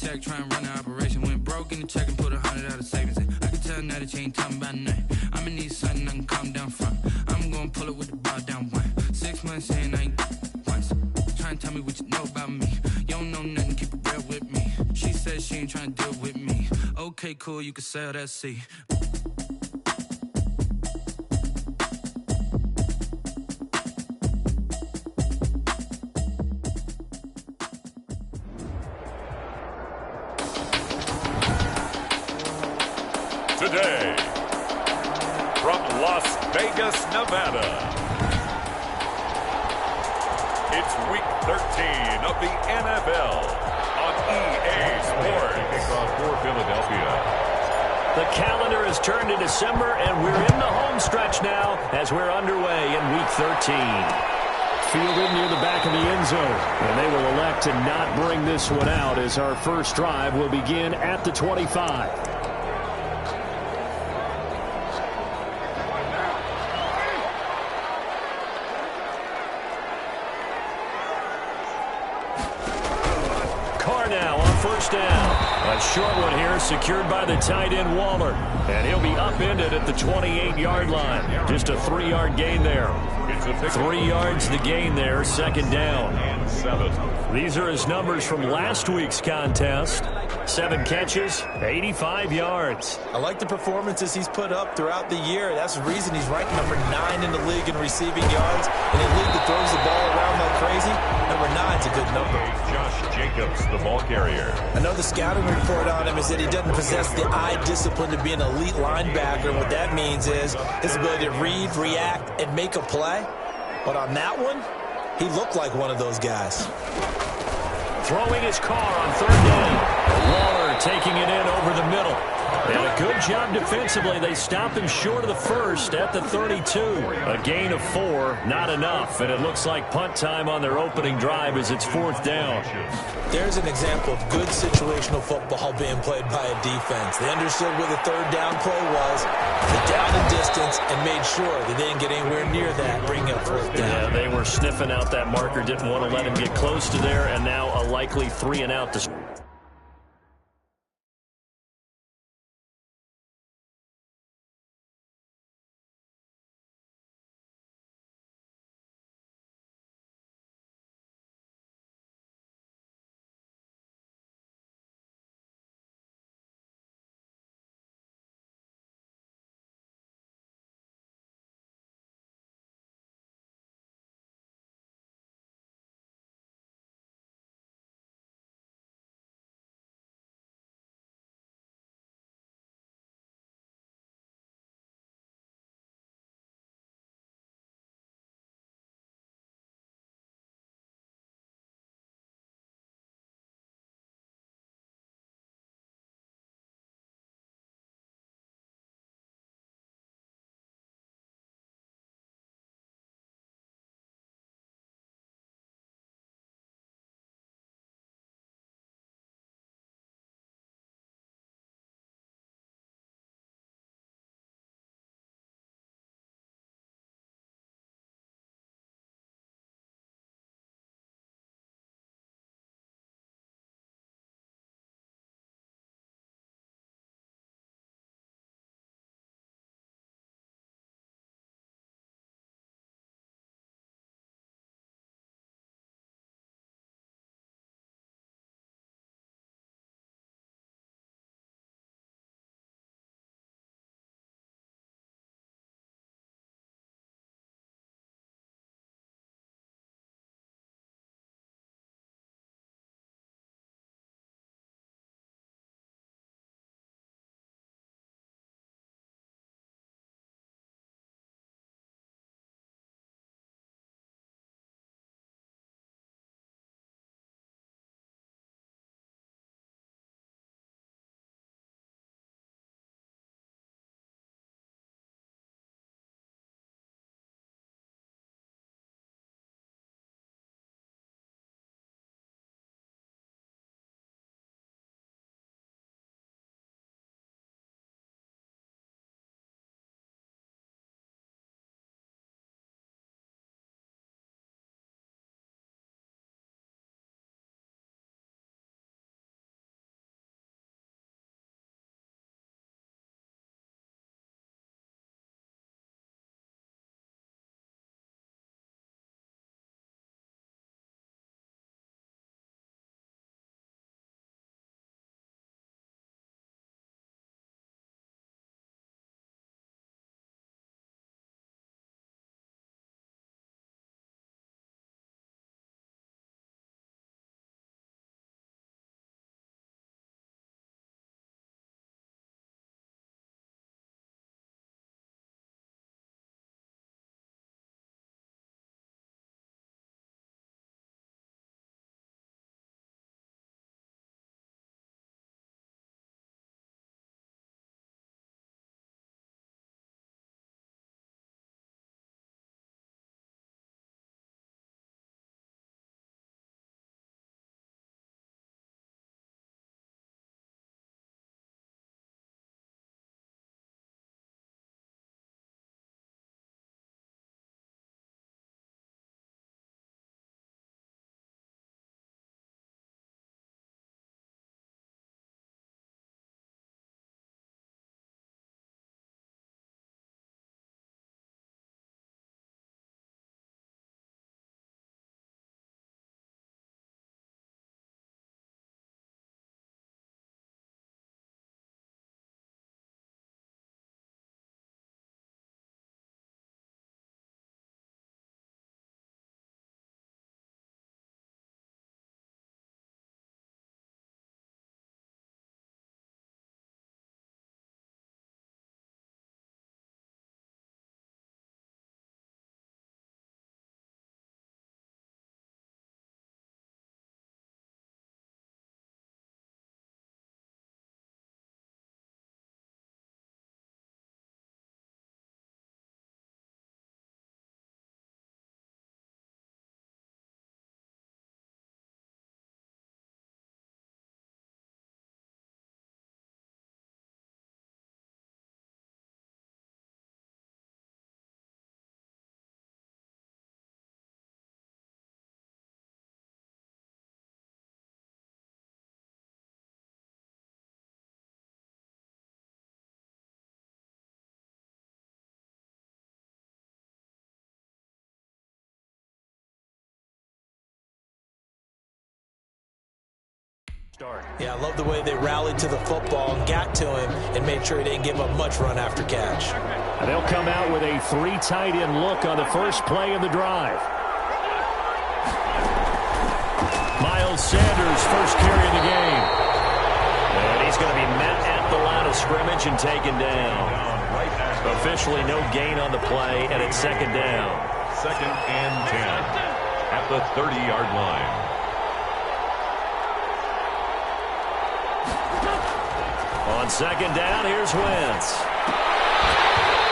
stack, try and run the operation. Went broke in the check and put 100 out of savings in. I can tell now that you ain't talking about nothing. I'ma need something I can calm down from. I'm gonna pull it with the bar down one. 6 months in, I ain't once. Try and tell me what you know about me. You don't know nothing, keep it real with me. She said she ain't trying to deal with me. Okay, cool, you can sell that C. Today, from Las Vegas, Nevada, it's Week 13 of the NFL on EA Sports. Kickoff for Philadelphia. The calendar has turned to December, and we're in the home stretch now as we're underway in Week 13. Fielded near the back of the end zone, and they will elect to not bring this one out as our first drive will begin at the 25. First down. A short one here secured by the tight end Waller. And he'll be upended at the 28-yard line. Just a 3-yard gain there. 3 yards the gain there, second down. These are his numbers from last week's contest. 7 catches, 85 yards. I like the performances he's put up throughout the year. That's the reason he's ranked number 9 in the league in receiving yards. In a league that throws the ball around like crazy, number 9's a good number. Josh Jacobs, the ball carrier. I know the scouting report on him is that he doesn't possess the eye discipline to be an elite linebacker. What that means is his ability to read, react, and make a play. But on that one, he looked like one of those guys. Throwing his car on third down. Waller taking it in over the middle. And a good job defensively. They stopped him short of the first at the 32. A gain of 4, not enough. And it looks like punt time on their opening drive as it's 4th down. There's an example of good situational football being played by a defense. They understood where the third down play was, the down and distance, and made sure they didn't get anywhere near that, bringing up 4th down. Yeah, they were sniffing out that marker, didn't want to let him get close to there, and now a likely 3-and-out to Yeah, I love the way they rallied to the football and got to him and made sure he didn't give up much run after catch. And they'll come out with a 3 tight end look on the first play of the drive. Miles Sanders, first carry of the game. And he's going to be met at the line of scrimmage and taken down. Officially no gain on the play, and it's second down. 2nd and 10 at the 30-yard line. On second down, here's Wentz.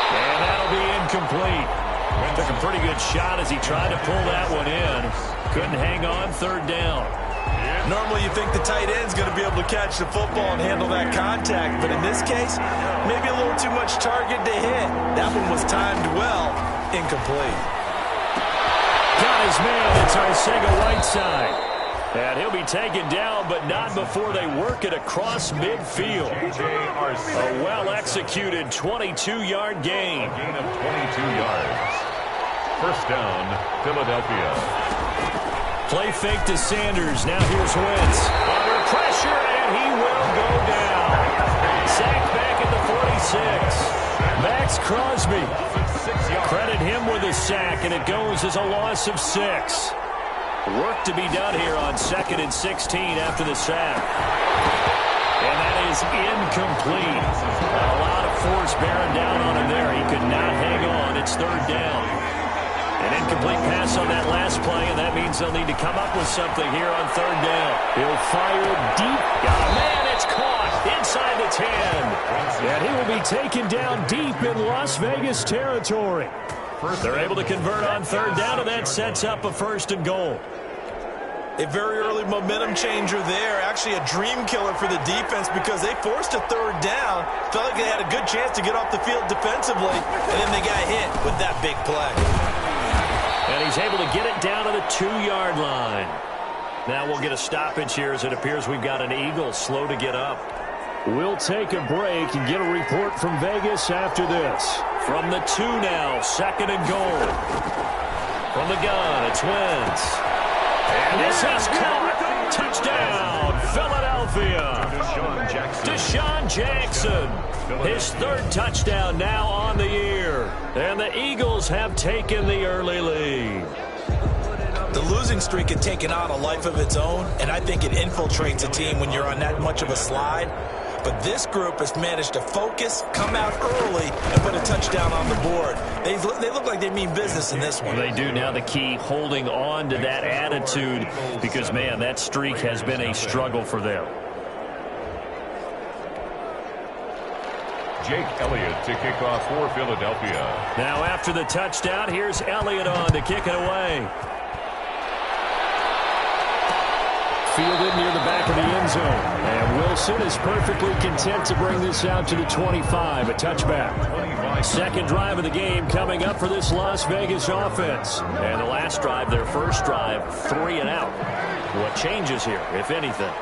And that'll be incomplete. Took a pretty good shot as he tried to pull that one in. Couldn't hang on, third down. Normally you think the tight end's going to be able to catch the football and handle that contact, but in this case, maybe a little too much target to hit. That one was timed well, incomplete. Got his man, it's Arcega-Whiteside. And he'll be taken down, but not before they work it across midfield. A well-executed 22-yard gain. Gain of 22 yards. First down, Philadelphia. Play fake to Sanders. Now here's Wentz. Under pressure, and he will go down. Sacked back at the 46. Max Crosby. Credit him with a sack, and it goes as a loss of 6. Work to be done here on 2nd and 16 after the sack. And that is incomplete. A lot of force bearing down on him there. He could not hang on. It's third down. An incomplete pass on that last play, and that means they'll need to come up with something here on third down. He'll fire deep. Got a man. It's caught inside the 10. And he will be taken down deep in Las Vegas territory. They're able to convert on third down, and that sets up a 1st and goal. A very early momentum changer there. Actually a dream killer for the defense because they forced a third down. Felt like they had a good chance to get off the field defensively, and then they got hit with that big play. And he's able to get it down to the 2-yard line. Now we'll get a stoppage here as it appears we've got an Eagle slow to get up. We'll take a break and get a report from Vegas after this. From the 2 now, 2nd and goal. From the gun, it's Wentz. And this is caught. Touchdown, Philadelphia. Deshaun Jackson. His 3rd touchdown now on the year. And the Eagles have taken the early lead. The losing streak had taken on a life of its own, and I think it infiltrates a team when you're on that much of a slide. But this group has managed to focus, come out early, and put a touchdown on the board. They look like they mean business in this one. They do. Now the key, holding on to that attitude because, man, that streak has been a struggle for them. Jake Elliott to kick off for Philadelphia. Now after the touchdown, here's Elliott on to kick it away. Fielded near the back of the end zone. And Wilson is perfectly content to bring this out to the 25, a touchback. Second drive of the game coming up for this Las Vegas offense. And the last drive, their first drive, 3 and out. What changes here, if anything?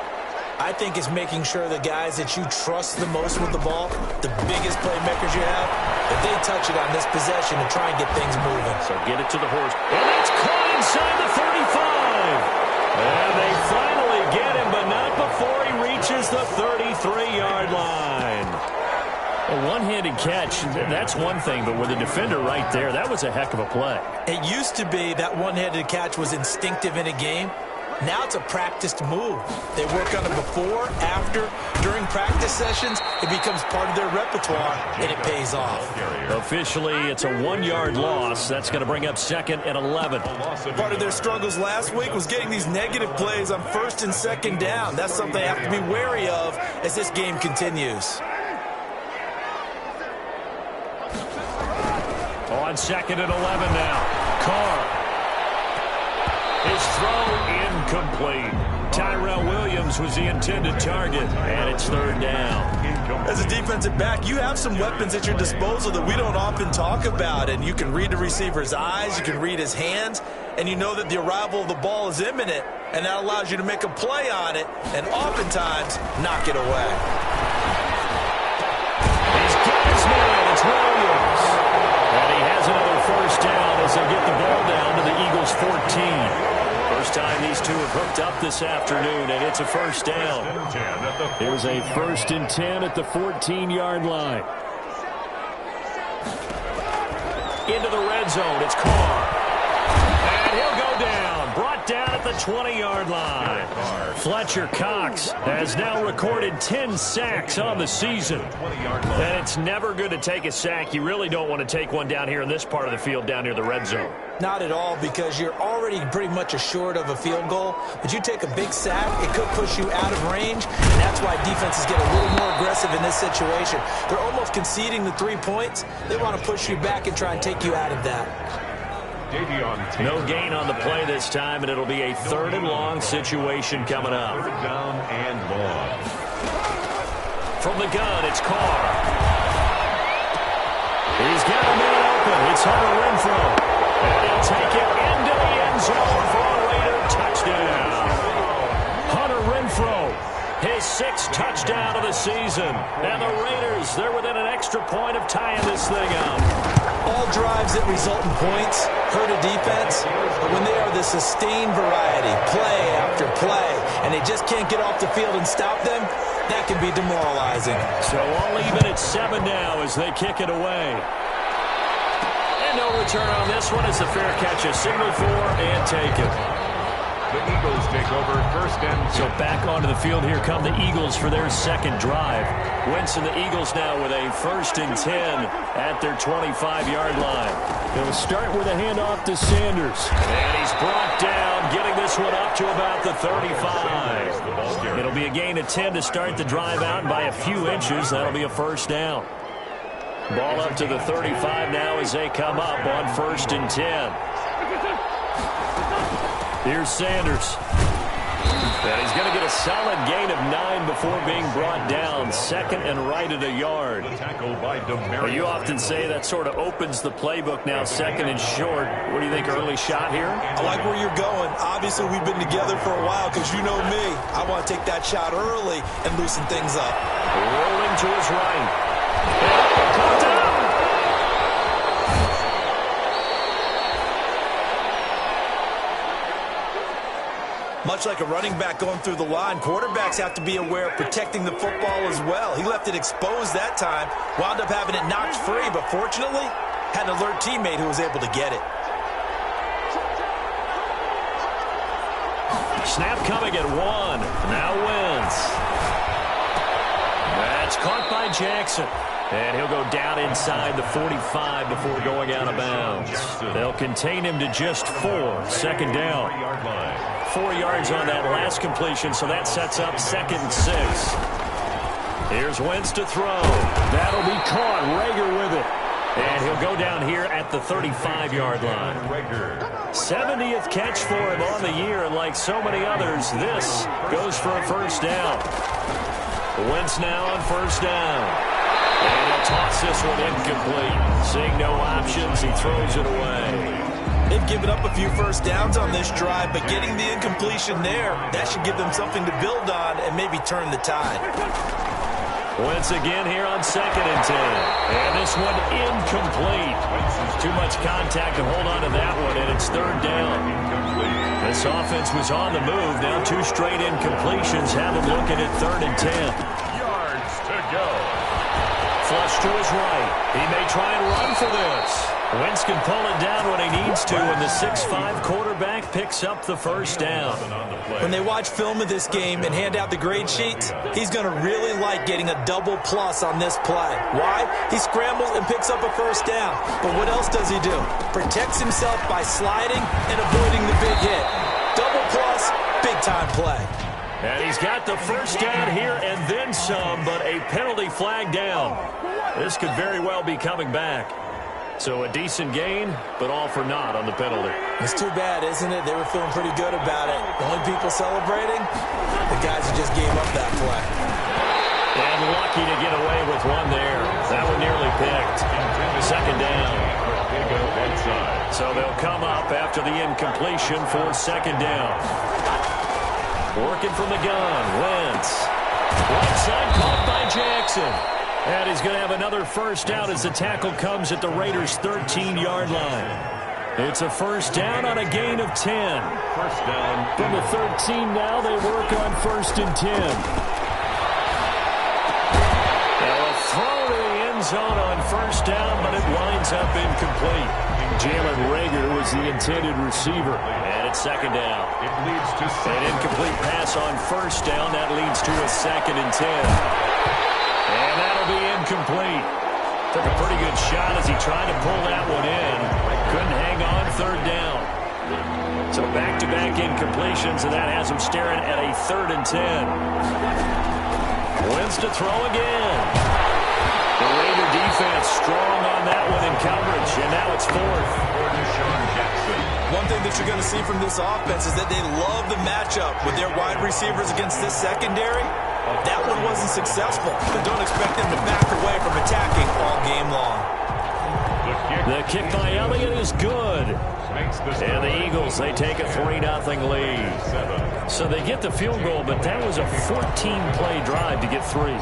I think it's making sure the guys that you trust the most with the ball, the biggest playmakers you have, that they touch it on this possession to try and get things moving. So get it to the horse. And it's caught inside the 35. And they finally get him, but not before he reaches the 33-yard line. A one-handed catch, that's one thing, but with a defender right there, that was a heck of a play. It used to be that one-handed catch was instinctive in a game. Now it's a practiced move. They work on it before, after, during practice sessions. It becomes part of their repertoire, and it pays off. Officially, it's a 1-yard loss. That's going to bring up 2nd and 11. Part of their struggles last week was getting these negative plays on 1st and 2nd down. That's something they have to be wary of as this game continues. On 2nd and 11 now. Carr. His throw incomplete. Tyrell Williams was the intended target, and it's 3rd down. As a defensive back, you have some weapons at your disposal that we don't often talk about, and you can read the receiver's eyes, you can read his hands, and you know that the arrival of the ball is imminent, and that allows you to make a play on it, and oftentimes knock it away. He's got his man. It's Williams. And he has another 1st down as they get the ball down to the Eagles' 14. 1st time these two have hooked up this afternoon, and it's a first down. Here's a 1st and 10 at the 14-yard line. Into the red zone, it's Carr. And he'll go down, brought down at the 20-yard line. Fletcher Cox has now recorded 10 sacks on the season. And it's never good to take a sack. You really don't want to take one down here in this part of the field, down near the red zone. Not at all, because you're already pretty much assured of a field goal. But you take a big sack, it could push you out of range, and that's why defenses get a little more aggressive in this situation. They're almost conceding the 3 points. They want to push you back and try and take you out of that. No gain on the play this time, and it'll be a 3rd and long situation coming up. 3rd down and long. From the gun, it's Carr. He's got a man open. It's Hunter Renfrow. And he'll take it into the end zone for a Raider touchdown. Hunter Renfrow, his 6th touchdown of the season. And the Raiders, they're within an extra point of tying this thing up. All drives that result in points hurt a defense, but when they are the sustained variety, play after play, and they just can't get off the field and stop them, that can be demoralizing. So all even at 7 now as they kick it away. And no return on this one as the fair catch is signaled for and taken. The Eagles take over 1st and 10. So back onto the field here come the Eagles for their 2nd drive. Wentz and the Eagles now with a 1st and 10 at their 25-yard line. They'll start with a handoff to Sanders. And he's brought down, getting this one up to about the 35. It'll be a gain of 10 to start the drive out, and by a few inches, that'll be a 1st down. Ball up to the 35 now as they come up on 1st and 10. Here's Sanders. And he's going to get a solid gain of 9 before being brought down. 2nd and right at a yard. You often say that sort of opens the playbook now, 2nd and short. What do you think, early shot here? I like where you're going. Obviously, we've been together for a while because you know me. I want to take that shot early and loosen things up. Rolling to his right. Caught up. Much like a running back going through the line, quarterbacks have to be aware of protecting the football as well. He left it exposed that time, wound up having it knocked free, but fortunately, had an alert teammate who was able to get it. Snap coming at 1. Now Wentz. That's caught by Jackson. And he'll go down inside the 45 before going out of bounds. They'll contain him to just 4. 2nd down. 4 yards on that last completion, so that sets up 2nd and 6. Here's Wentz to throw. That'll be caught. Rager with it. And he'll go down here at the 35-yard line. 70th catch for him on the year, and like so many others, this goes for a 1st down. Wentz now on 1st down. And he'll toss this one incomplete. Seeing no options, he throws it away. They've given up a few 1st downs on this drive, but getting the incompletion there, that should give them something to build on and maybe turn the tide. Wentz again here on 2nd and 10. And this one incomplete. Too much contact to hold on to that one, and it's 3rd down. This offense was on the move. Now 2 straight incompletions have them looking at 3rd and 10. Yards to go. Flush to his right. He may try and run for this. Wentz can pull it down when he needs to, and the 6'5" quarterback picks up the 1st down. When they watch film of this game and hand out the grade sheets, he's going to really like getting a double plus on this play. Why? He scrambles and picks up a 1st down. But what else does he do? Protects himself by sliding and avoiding the big hit. Double plus, big-time play. And he's got the 1st down here and then some, but a penalty flag down. This could very well be coming back. So a decent gain, but all for naught on the penalty. It's too bad, isn't it? They were feeling pretty good about it. The only people celebrating, the guys who just gave up that play. And lucky to get away with one there. That one nearly picked. 2nd down. So they'll come up after the incompletion for 2nd down. Working from the gun, Wentz. Right side caught by Jackson. And he's going to have another 1st down as the tackle comes at the Raiders' 13-yard line. It's a first down on a gain of 10. First down. From the 13 now, they work on 1st and 10. Now a throw to the end zone on 1st down, but it winds up incomplete. Jalen Reagor was the intended receiver. And it's 2nd down. It leads to an incomplete pass on 1st down. That leads to a 2nd and 10. And that'll be incomplete. Took a pretty good shot as he tried to pull that one in. Couldn't hang on 3rd down. So back-to-back incompletions, and that has him staring at a 3rd and 10. Wins to throw again. The Raider defense strong on that one in coverage, and now it's 4th. One thing that you're going to see from this offense is that they love the matchup with their wide receivers against this secondary. That one wasn't successful, but don't expect them to back away from attacking all game long. The kick by Elliott is good. And the Eagles, they take a 3-0 lead. So they get the field goal, but that was a 14-play drive to get 3.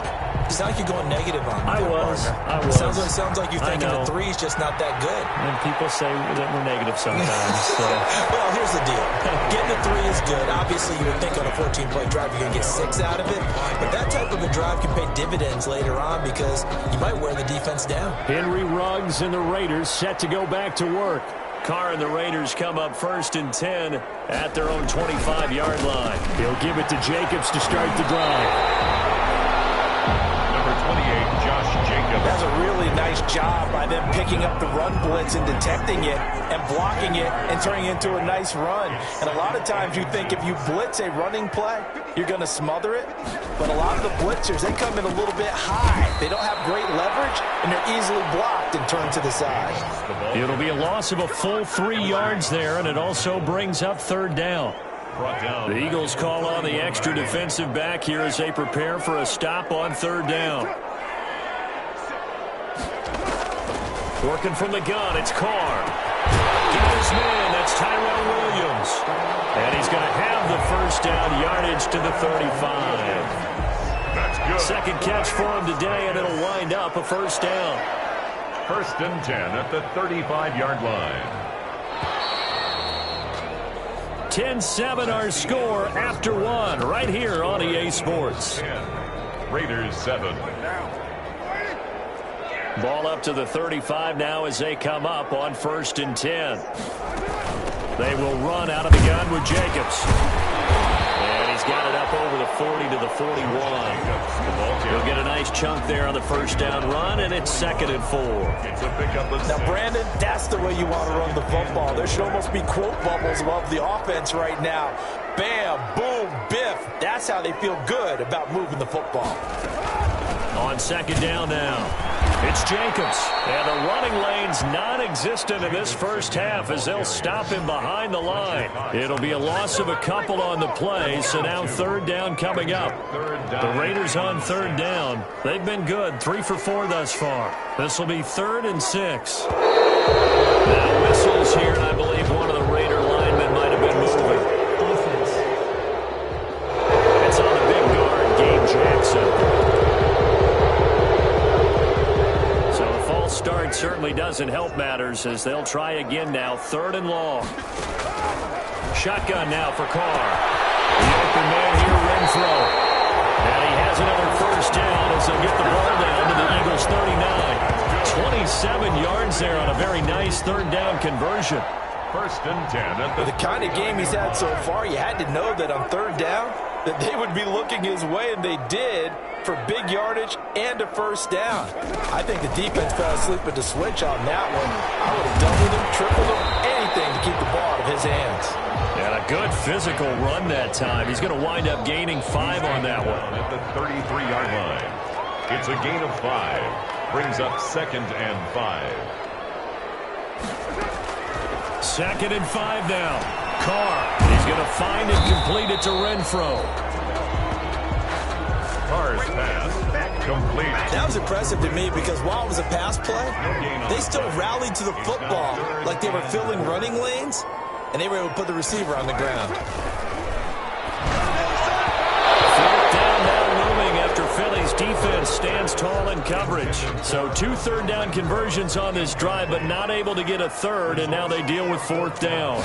It's not like you're going negative on it. I was. Sounds like you're thinking the 3 is just not that good. And people say that we're negative sometimes. So. Well, here's the deal. Getting the 3 is good. Obviously, you would think on a 14-play drive you're going to get 6 out of it. But that type of a drive can pay dividends later on because you might wear the defense down. Henry Ruggs and the Raiders set to go back to work. Carr and the Raiders come up 1st and 10 at their own 25-yard line. He'll give it to Jacobs to start the drive. Number 28, Josh Jacobs. That's a really nice job by them picking up the run blitz and detecting it and blocking it and turning it into a nice run. And a lot of times you think if you blitz a running play, you're going to smother it. But a lot of the blitzers, they come in a little bit high. They don't have great leverage, and they're easily blocked and turned to the side. It'll be a loss of a full 3 yards there, and it also brings up 3rd down. The Eagles call on the extra defensive back here as they prepare for a stop on 3rd down. Working from the gun, it's Carr. Got his man, that's Tyrell Williams. And he's going to have the 1st down yardage to the 35. That's good. 2nd catch for him today, and it'll wind up a 1st down. 1st and 10 at the 35-yard line. 10-7 our score after 1 right here on EA Sports. 10. Raiders 7. Ball up to the 35 now as they come up on 1st and 10. They will run out of the gun with Jacobs. And he's got it up over the 40 to the 41. He'll get a nice chunk there on the 1st down run, and it's 2nd and 4. Now, Brandon, that's the way you want to run the football. There should almost be quote bubbles above the offense right now. Bam, boom, biff. That's how they feel good about moving the football. On 2nd down now. It's Jacobs, and the running lane's non-existent in this 1st half as they'll stop him behind the line. It'll be a loss of a couple on the play, so now 3rd down coming up. The Raiders on 3rd down. They've been good, 3 for 4 thus far. This will be 3rd and 6. Now whistles here, and I believe one of the Raider linemen might have been moving. It's on the big guard, Gabe Jackson. Start certainly doesn't help matters as they'll try again now. 3rd and long. Shotgun now for Carr. The open man here, Renfro. And he has another 1st down as they'll get the ball down to the Eagles 39. 27 yards there on a very nice 3rd down conversion. 1st and 10. With the kind of game he's had so far, you had to know that on 3rd down that they would be looking his way, and they did, for big yardage and a 1st down. I think the defense fell asleep at the switch on that one. I would have doubled him, tripled him, anything to keep the ball out of his hands. And a good physical run that time. He's going to wind up gaining 5 on that one. At the 33-yard line. It's a gain of 5. Brings up 2nd and 5. 2nd and 5 now. Carr. He's going to find and complete it to Renfro. Carr's pass complete. That was impressive to me because while it was a pass play, they still rallied to the football like they were filling running lanes, and they were able to put the receiver on the ground. 4th down now looming after Philly's defense stands tall and coverage. So 2 third-down conversions on this drive, but not able to get a third, and now they deal with 4th down.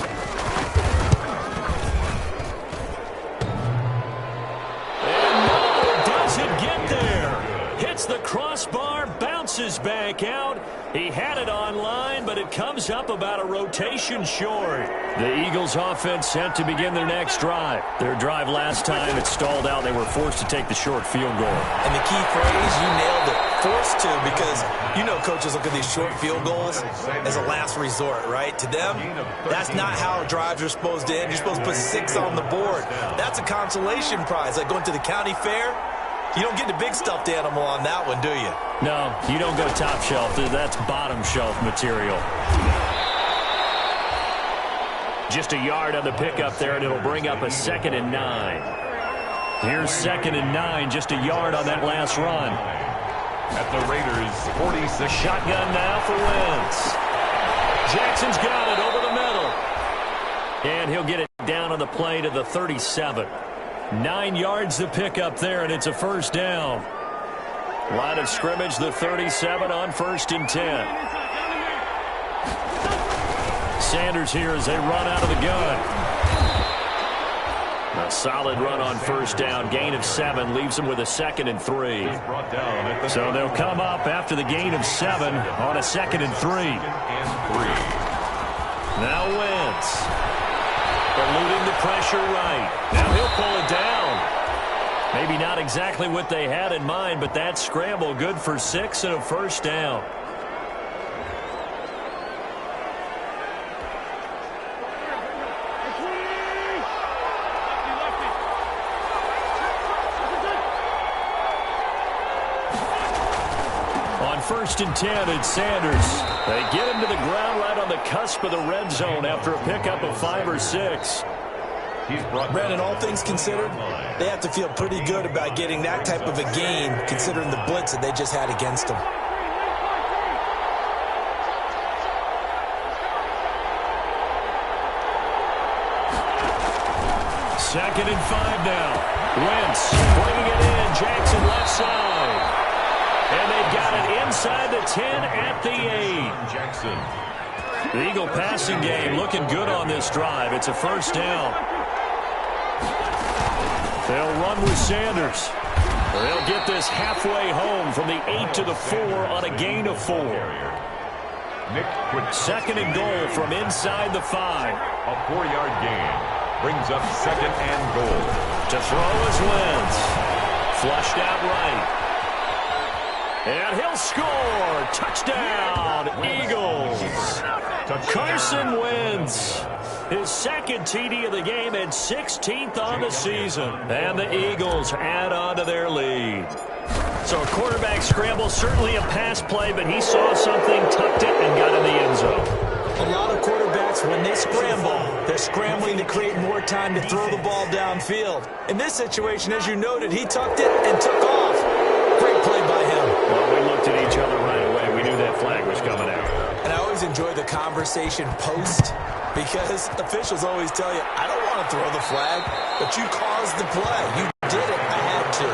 And no, doesn't get there. Hits the crossbar, bounces back out. He had it on line, but it comes up about a rotation short. The Eagles offense set to begin their next drive. Their drive last time, it stalled out. They were forced to take the short field goal. And the key phrase, you nailed it, forced to, because you know coaches look at these short field goals as a last resort, right? To them, that's not how drives are supposed to end. You're supposed to put 6 on the board. That's a consolation prize, like going to the county fair. You don't get the big stuffed animal on that one, do you? No, you don't go top shelf. That's bottom shelf material. Just a yard on the pickup there, and it'll bring up a 2nd and 9. Here's 2nd and 9, just a yard on that last run. At the Raiders, 46. Shotgun now for Wentz. Jackson's got it over the middle. And he'll get it down on the play to the 37. 9 yards to pick up there, and it's a 1st down. Line of scrimmage, the 37 on 1st and 10. Sanders here as they run out of the gun. A solid run on 1st down. Gain of 7 leaves him with a 2nd and 3. So they'll come up after the gain of 7 on a 2nd and 3. Now Wentz. Eluding the pressure right. Now he'll pull it down. Maybe not exactly what they had in mind, but that scramble good for 6 and a 1st down. On 1st and 10, it's Sanders. They get him to the ground right on the cusp of the red zone after a pickup of 5 or 6. Brandon, all things considered, they have to feel pretty good about getting that type of a gain, considering the blitz that they just had against them. 2nd and 5 now. Wentz bringing it in. Jackson left side. And they've got it inside the 10 at the 8. Jackson. The Eagle passing game looking good on this drive. It's a 1st down. They'll run with Sanders. They'll get this halfway home from the 8 to the 4 on a gain of 4. 2nd and goal from inside the 5. A 4-yard gain brings up 2nd and goal. To throw is Wentz. Flushed out right. And he'll score. Touchdown, Eagles. Carson Wentz. His 2nd TD of the game and 16th on the season. And the Eagles add on to their lead. So a quarterback scramble, certainly a pass play, but he saw something, tucked it, and got in the end zone. A lot of quarterbacks, when they scramble, they're scrambling to create more time to throw the ball downfield. In this situation, as you noted, he tucked it and took off. Great play by him. Well, we looked at each other right away. We knew that flag was coming out. And I always enjoy the conversation post, because officials always tell you, I don't want to throw the flag, but you caused the play. You did it. I had to.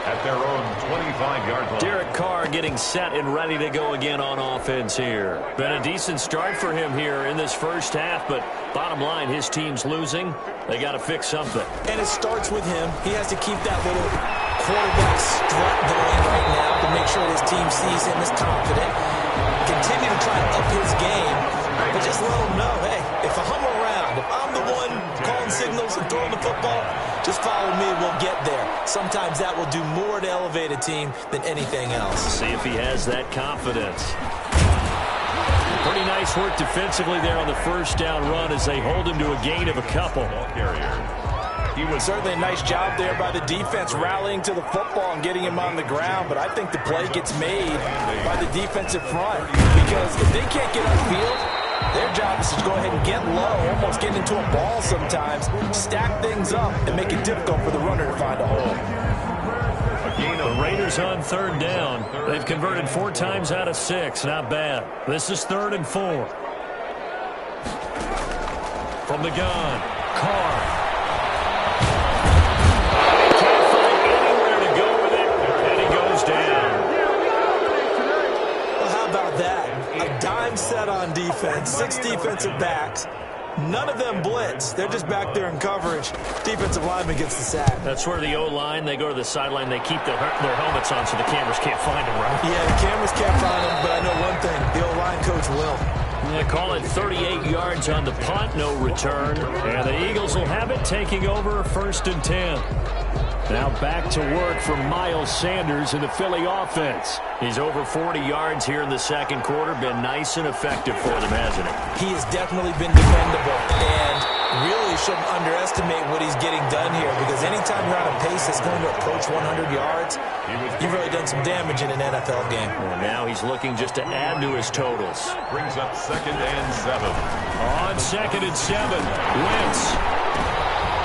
At their own 25-yard line. Derek Carr getting set and ready to go again on offense here. Been a decent start for him here in this first half, but bottom line, his team's losing. They got to fix something. And it starts with him. He has to keep that little quarterback strut going right now to make sure his team sees him as confident. Continue to try to up his game, but just let him know, hey, if I'm around, if I'm the one calling signals and throwing the football, just follow me, we'll get there. Sometimes that will do more to elevate a team than anything else. See if he has that confidence. Pretty nice work defensively there on the 1st down run as they hold him to a gain of a couple. He was certainly a nice job there by the defense rallying to the football and getting him on the ground, but I think the play gets made by the defensive front, because if they can't get upfield, their job is to go ahead and get low, almost get into a ball sometimes, stack things up, and make it difficult for the runner to find a hole. The Raiders on 3rd down. They've converted 4 times out of 6. Not bad. This is 3rd and 4. From the gun, Carr. He can't find anywhere to go with it, and he goes down. defense, 6 defensive backs. None of them blitz. They're just back there in coverage. Defensive lineman gets the sack. That's where the O-line, they go to the sideline, they keep their helmets on so the cameras can't find them, right? Yeah, the cameras can't find them, but I know one thing. The O-line coach will. Yeah, call it 38 yards on the punt, no return. And the Eagles will have it, taking over 1st and 10. Now back to work for Miles Sanders in the Philly offense. He's over 40 yards here in the second quarter. Been nice and effective for them, hasn't he? He has definitely been dependable and really shouldn't underestimate what he's getting done here, because anytime you're on a pace that's going to approach 100 yards, you've really done some damage in an NFL game. Well, now he's looking just to add to his totals. Brings up 2nd and 7. On 2nd and 7, Wentz.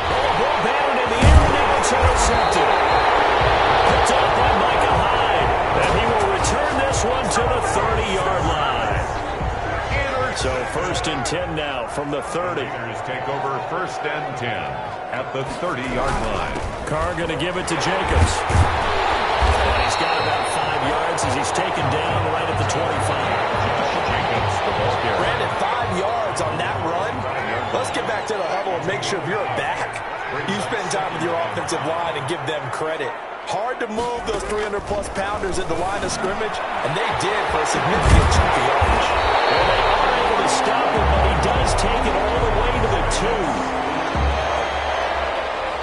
Ball batted in the air, now it's intercepted. Picked up by Micah Hyde, and he will return this one to the 30-yard line. So 1st and 10 now from the 30. Take over 1st and 10 at the 30-yard line. Carr going to give it to Jacobs. And he's got about 5 yards as he's taken down right at the 25. Jacobs, the ball carrier. Brandon, 5 yards on that run. Let's get back to the huddle and make sure if you're a back, you spend time with your offensive line and give them credit. Hard to move those 300-plus pounders at the line of scrimmage, and they did for a significant chunk of yardage. And they are able to stop him, but he does take it all the way to the 2.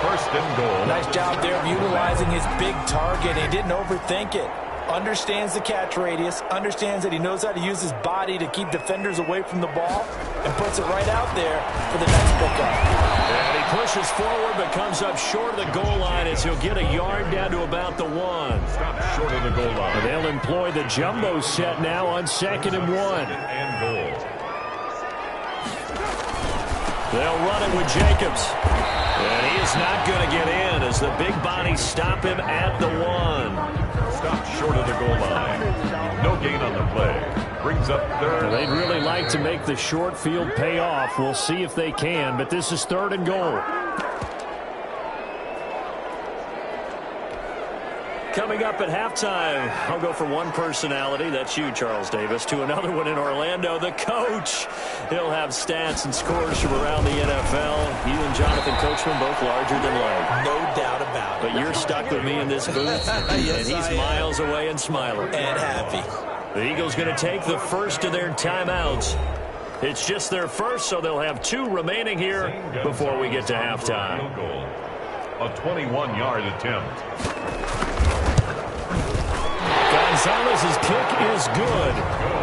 1st and goal. Nice job there of utilizing his big target. He didn't overthink it. Understands the catch radius, understands that he knows how to use his body to keep defenders away from the ball, and puts it right out there for the next pickup. And he pushes forward, but comes up short of the goal line as he'll get a yard down to about the 1. Stop short of the goal line. And they'll employ the jumbo set now on 2nd and 1. And goal. They'll run it with Jacobs. And he is not going to get in as the big bodies stop him at the 1. Stop short of the goal line. No gain on the play. Brings up 3rd. They'd really like to make the short field pay off. We'll see if they can, but this is 3rd and goal. Coming up at halftime, I'll go from one personality, that's you, Charles Davis, to another one in Orlando, the coach. He'll have stats and scores from around the NFL. You and Jonathan Coachman both larger than life. No doubt about it. But you're stuck with me in this booth, Yes, and he's miles away and smiling. And happy. The Eagles going to take the first of their timeouts. It's just their first, so they'll have 2 remaining here before we get to halftime. A 21-yard attempt. Gonzalez's kick is good.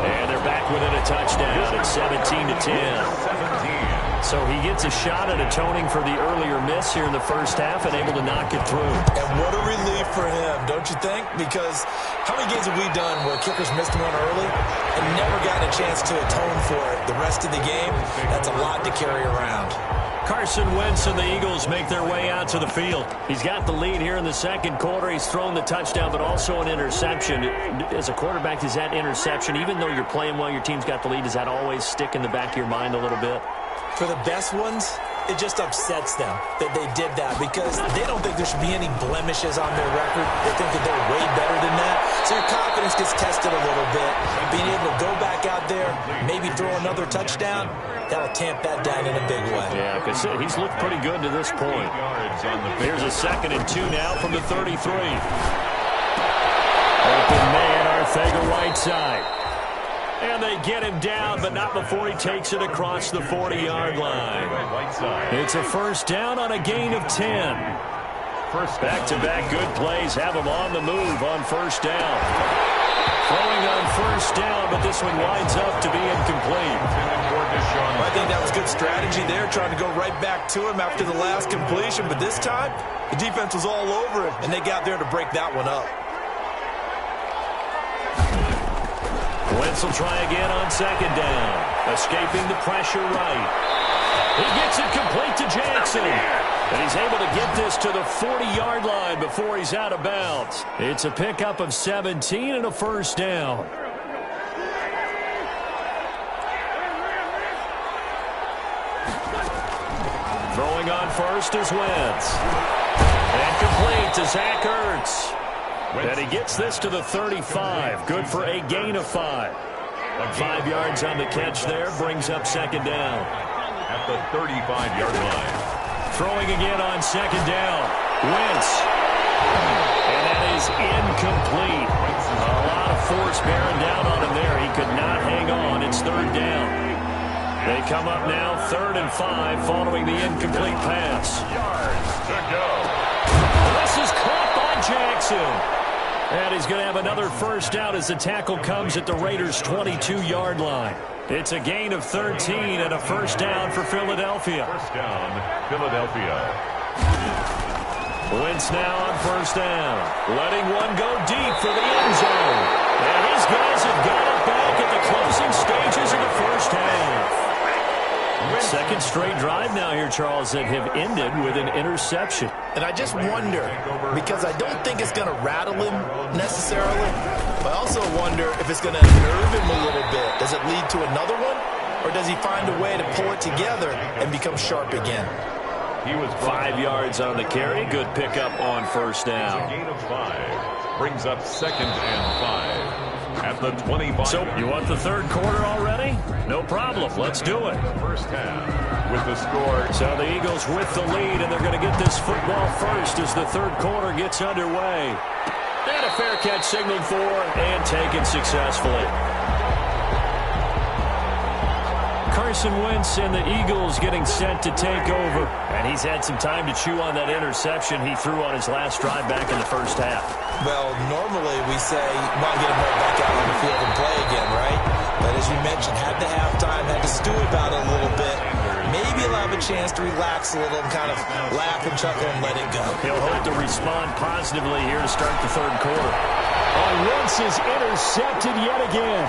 And they're back within a touchdown at 17-10. So he gets a shot at atoning for the earlier miss here in the first half and able to knock it through. And what a relief for him, don't you think? Because how many games have we done where kickers missed one early and never gotten a chance to atone for it the rest of the game? That's a lot to carry around. Carson Wentz and the Eagles make their way out to the field. He's got the lead here in the second quarter. He's thrown the touchdown, but also an interception. As a quarterback, does that interception, even though you're playing well, your team's got the lead, does that always stick in the back of your mind a little bit? For the best ones, it just upsets them that they did that because they don't think there should be any blemishes on their record. They think that they're way better than that. So your confidence gets tested a little bit. Being able to go back out there, maybe throw another touchdown, that'll tamp that down in a big way. Yeah, because he's looked pretty good to this point. Here's a 2nd and 2 now from the 33. Open man, Arcega-Whiteside. And they get him down, but not before he takes it across the 40-yard line. It's a first down on a gain of 10. Back-to-back good plays have him on the move on first down. Throwing on first down, but this one winds up to be incomplete. I think that was good strategy there, trying to go right back to him after the last completion. But this time, the defense was all over him, and they got there to break that one up. Wentz will try again on second down. Escaping the pressure right. He gets it complete to Jackson. And he's able to get this to the 40-yard line before he's out of bounds. It's a pickup of 17 and a first down. Throwing on first is Wentz. And complete to Zach Ertz. And he gets this to the 35. Good for a gain of 5. 5 yards on the catch there, brings up second down. At the 35-yard line. Throwing again on second down. Wentz. And that is incomplete. A lot of force bearing down on him there. He could not hang on. It's third down. They come up now 3rd and 5 following the incomplete pass. Yards to go. This is caught by Jackson. And he's going to have another first down as the tackle comes at the Raiders' 22-yard line. It's a gain of 13 and a first down for Philadelphia. First down, Philadelphia. Wentz now on first down. Letting one go deep for the end zone. And these guys have got it back at the closing stages of the first half. Second straight drive now here, Charles, that have ended with an interception. And I just wonder, because I don't think it's going to rattle him necessarily, but I also wonder if it's going to nerve him a little bit. Does it lead to another one? Or does he find a way to pull it together and become sharp again? He was 5 yards on the carry. Good pickup on first down. A gain of 5. Brings up 2nd and 5. At the 25. So, you want the third quarter already? No problem. Let's do it. First half with the score. So the Eagles with the lead, and they're going to get this football first as the third quarter gets underway. And a fair catch signaled for and taken successfully. Carson Wentz and the Eagles getting set to take over. And he's had some time to chew on that interception he threw on his last drive back in the first half. Well, normally we say, want to get him right back out on the field and play again, right? But as you mentioned, had to have time, had to stew about it a little bit. Maybe he'll have a chance to relax a little and kind of laugh and chuckle and let it go. He'll hope to respond positively here to start the third quarter. Oh, Wentz is intercepted yet again.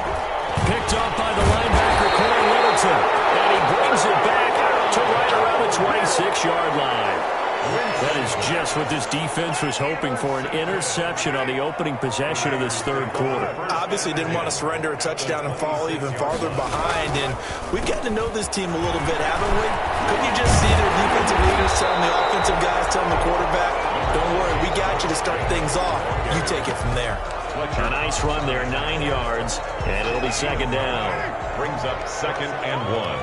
Picked off by the linebacker, Corey Littleton. And he brings it back to right around the 26-yard line. That is just what this defense was hoping for, an interception on the opening possession of this third quarter. Obviously didn't want to surrender a touchdown and fall even farther behind. And we've gotten to know this team a little bit, haven't we? Couldn't you just see their defensive leaders telling the offensive guys, telling the quarterback, don't worry, we got you to start things off. You take it from there. A nice run there, 9 yards, and it'll be second down. Brings up 2nd and 1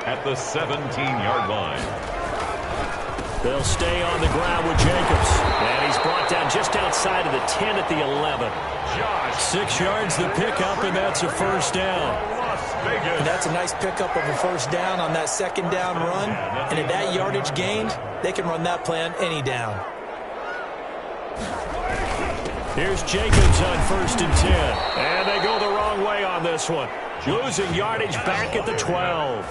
at the 17-yard line. They'll stay on the ground with Jacobs. And he's brought down just outside of the 10 at the 11. 6 yards the pickup, and that's a first down. And that's a nice pickup of a first down on that second down run. And at that yardage gained, they can run that play on any down. Here's Jacobs on 1st and 10. And they go the wrong way on this one. Losing yardage back at the 12.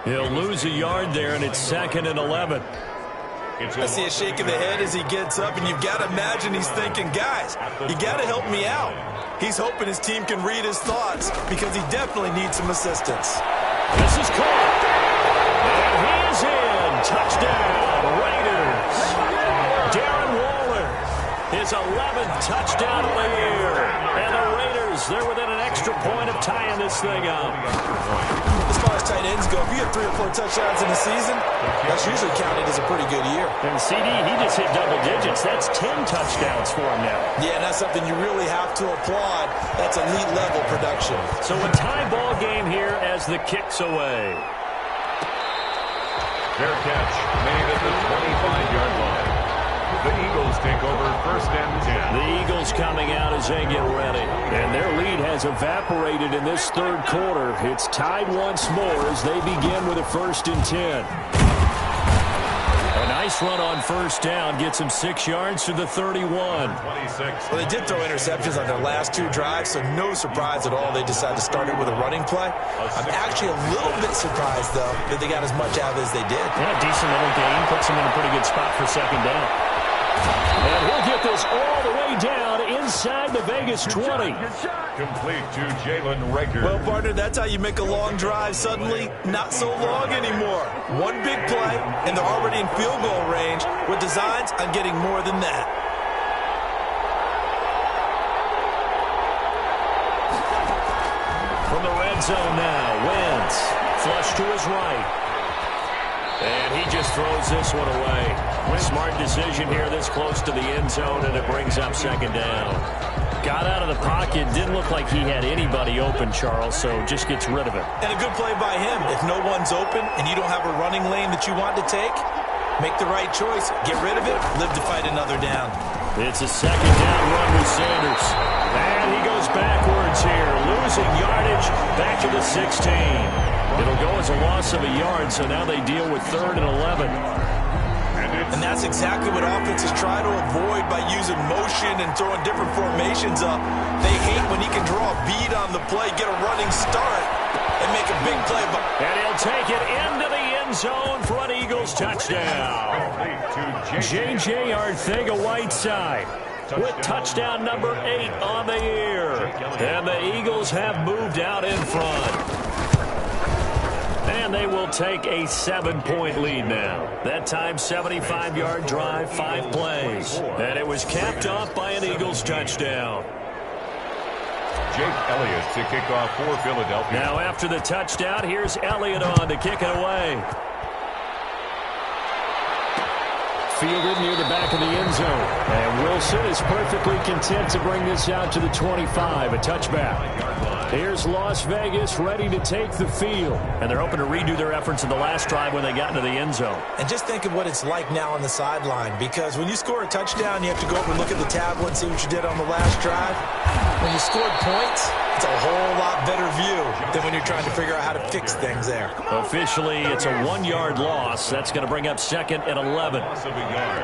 He'll lose a yard there, and it's 2nd and 11. I see a shake of the head as he gets up, and you've got to imagine he's thinking, guys, you got to help me out. He's hoping his team can read his thoughts because he definitely needs some assistance. This is caught. And he is in. Touchdown, Raiders. Darren Waller, his 11th touchdown of the year. And the Raiders, they're within an extra point of tying this thing up. As far as tight ends go, if you have 3 or 4 touchdowns in a season, that's usually counted as a pretty good year. And CD, he just hit double digits. That's 10 touchdowns for him now. Yeah, and that's something you really have to applaud. That's elite-level production. So a tie ball game here as the kick's away. Fair catch made at the 25-yard line. The Eagles take over 1st and 10. The Eagles coming out as they get ready. And their lead has evaporated in this third quarter. It's tied once more as they begin with a 1st and 10. A nice run on first down. Gets him 6 yards to the 31. 26. Well, they did throw interceptions on their last 2 drives, so no surprise at all they decided to start it with a running play. I'm actually a little bit surprised, though, that they got as much out of it as they did. Yeah, decent little gain. Puts them in a pretty good spot for second down. And he'll get this all the way down inside the Vegas 20. Complete to Jalen Reagor. Well, partner, that's how you make a long drive suddenly not so long anymore. One big play, and they're already in field goal range with designs on getting more than that. From the red zone now, Wentz. Flush to his right. And he just throws this one away. Smart decision here this close to the end zone, and it brings up second down. Got out of the pocket. Didn't look like he had anybody open, Charles, so just gets rid of it. And a good play by him. If no one's open and you don't have a running lane that you want to take, make the right choice. Get rid of it. Live to fight another down. It's a second down run with Sanders. And he goes backwards here, losing yardage back to the 16. It'll go as a loss of a yard, so now they deal with 3rd and 11. And that's exactly what offenses try to avoid by using motion and throwing different formations up. They hate when he can draw a bead on the play, get a running start, and make a big play. And he'll take it into the end zone for an Eagles touchdown. J.J. Arcega-Whiteside with touchdown number 8 on the year. And the Eagles have moved out in front. And they will take a 7-point lead now. That time, 75-yard drive, 5 plays. And it was capped off by an Eagles touchdown. Jake Elliott to kick off for Philadelphia. Now after the touchdown, here's Elliott on to kick it away. Fielded near the back of the end zone. And Wilson is perfectly content to bring this out to the 25, a touchback. Here's Las Vegas ready to take the field. And they're hoping to redo their efforts in the last drive when they got into the end zone. And just think of what it's like now on the sideline, because when you score a touchdown, you have to go over and look at the tablet and see what you did on the last drive. When you scored points, it's a whole lot better view than when you're trying to figure out how to fix things there. Officially, it's a 1-yard loss. That's going to bring up 2nd and 11.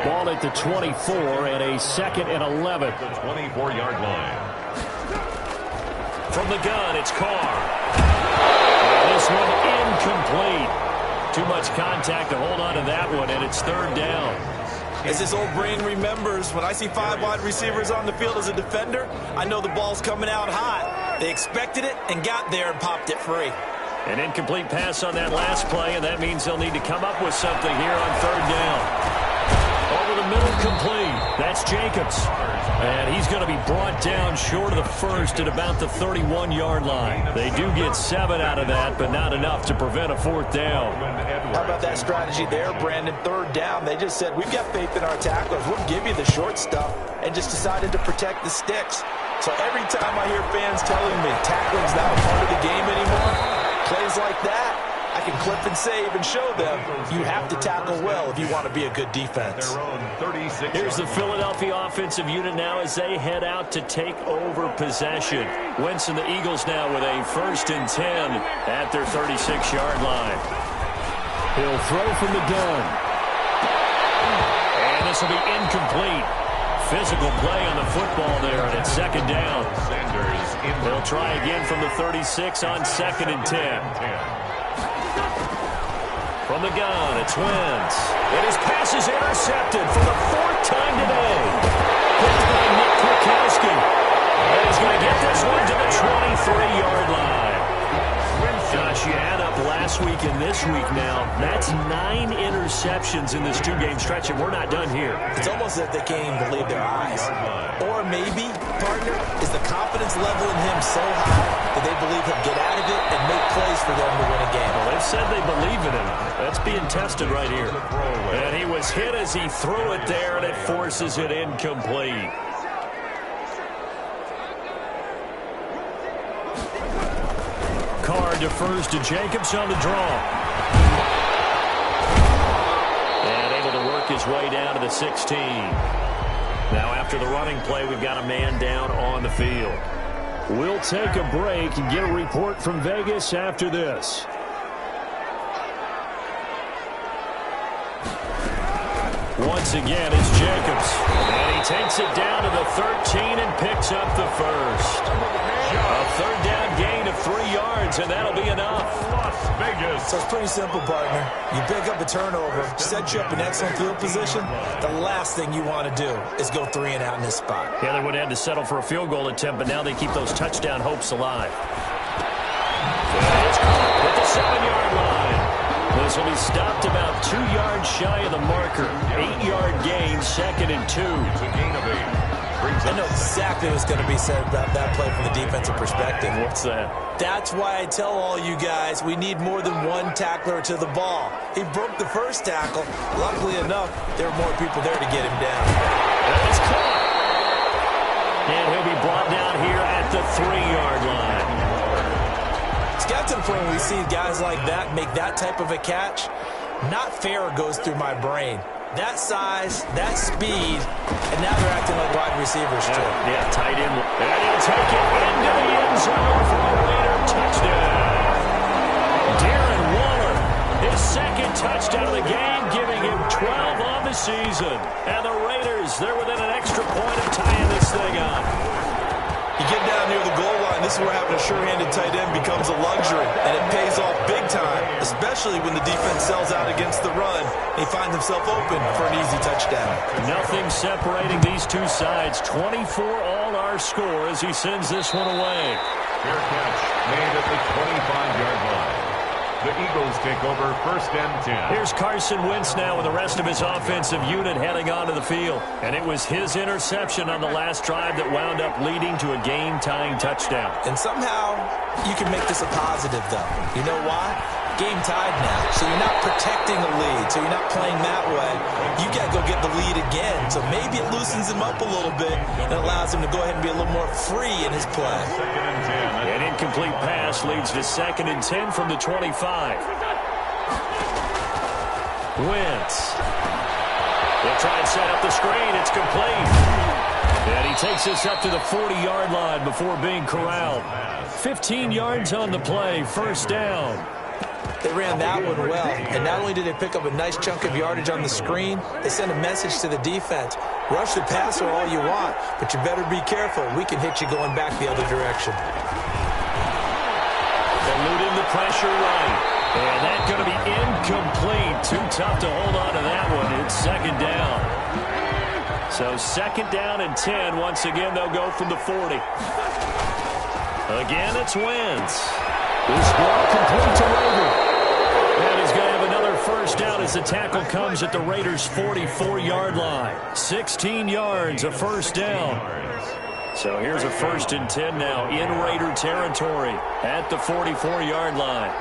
Ball at the 24 and a 2nd and 11. The 24-yard line. From the gun, it's Carr. And this one incomplete. Too much contact to hold on to that one, and it's 3rd down. As this old brain remembers, when I see 5 wide receivers on the field as a defender, I know the ball's coming out hot. They expected it and got there and popped it free. An incomplete pass on that last play, and that means they'll need to come up with something here on 3rd down. Over the middle, complete. That's Jacobs. And he's going to be brought down short of the first at about the 31-yard line. They do get 7 out of that, but not enough to prevent a 4th down. How about that strategy there, Brandon? 3rd down. They just said, we've got faith in our tacklers. We'll give you the short stuff, and just decided to protect the sticks. So every time I hear fans telling me tackling's not a part of the game anymore, plays like that, I can clip and save and show them you have to tackle well if you want to be a good defense. Here's the Philadelphia offensive unit now as they head out to take over possession. Wentz and the Eagles now with a 1st and 10 at their 36-yard line. He'll throw from the gun. And this will be incomplete. Physical play on the football there, and it's 2nd down. They'll try again from the 36 on 2nd and 10. From the gun, it's Wentz. And his pass is intercepted for the 4th time today. Picked by Nick Kwiatkowski. And he's going to get this one to the 23-yard line. Gosh, you add up last week and this week now. That's 9 interceptions in this 2-game stretch, and we're not done here. It's almost as if they can't even believe their eyes. Or maybe, partner, is the confidence level in him so high that they believe he'll get out of it and make plays for them to win a game. Well, they've said they believe in him. That's being tested right here. And he was hit as he threw it there, and it forces it incomplete. Carr defers to Jacobs on the draw. And able to work his way down to the 16. Now after the running play, we've got a man down on the field. We'll take a break and get a report from Vegas after this. Once again, it's Jacobs. And he takes it down to the 13 and picks up the first. A 3rd down gain of 3 yards, and that'll be enough. Las Vegas. So it's pretty simple, partner. You pick up a turnover, set you up in excellent field position. The last thing you want to do is go 3 and out in this spot. Yeah, they would have had to settle for a field goal attempt, but now they keep those touchdown hopes alive. It's caught at the 7-yard line. This will be stopped about 2 yards shy of the marker. 8-yard gain, 2nd and 2. It's a gain of 8. I know exactly what's going to be said about that play from the defensive perspective. What's that? That's why I tell all you guys we need more than one tackler to the ball. He broke the first tackle. Luckily enough, there were more people there to get him down. It's caught. And he'll be brought to the point where we see guys like that make that type of a catch. Not fair goes through my brain. That size, that speed, and now they're acting like wide receivers too. Yeah, tight end. And he'll take it into the end zone for a Raider touchdown. Darren Waller, his second touchdown of the game, giving him 12 on the season. And the Raiders, they're within an extra point of tying this thing up. You get down near the goal line, this is where having a sure-handed tight end becomes a luxury, and it pays off big time, especially when the defense sells out against the run, and he finds himself open for an easy touchdown. Nothing separating these two sides. 24 all our score as he sends this one away. Fair catch made at the 25-yard line. The Eagles take over 1st and 10. Here's Carson Wentz now with the rest of his offensive unit heading onto the field. And it was his interception on the last drive that wound up leading to a game-tying touchdown. And somehow you can make this a positive, though. You know why? Game tied now. So you're not protecting a lead. So you're not playing that way. You got to go get the lead again. So maybe it loosens him up a little bit and allows him to go ahead and be a little more free in his play. 2nd and 10. An incomplete pass leads to 2nd and 10 from the 25. Wentz. They'll try and set up the screen. It's complete. And he takes us up to the 40-yard line before being corralled. 15 yards on the play, 1st down. They ran that one well, and not only did they pick up a nice chunk of yardage on the screen, they sent a message to the defense. Rush the passer all you want, but you better be careful. We can hit you going back the other direction. Eluding the pressure right. And that's going to be incomplete. Too tough to hold on to that one. It's 2nd down. So 2nd down and 10. Once again, they'll go from the 40. Again, it's Wentz. This ball complete to Rager. And he's going to have another 1st down as the tackle comes at the Raiders' 44-yard line. 16 yards, a 1st down. So here's a 1st and 10 now in Raider territory at the 44-yard line.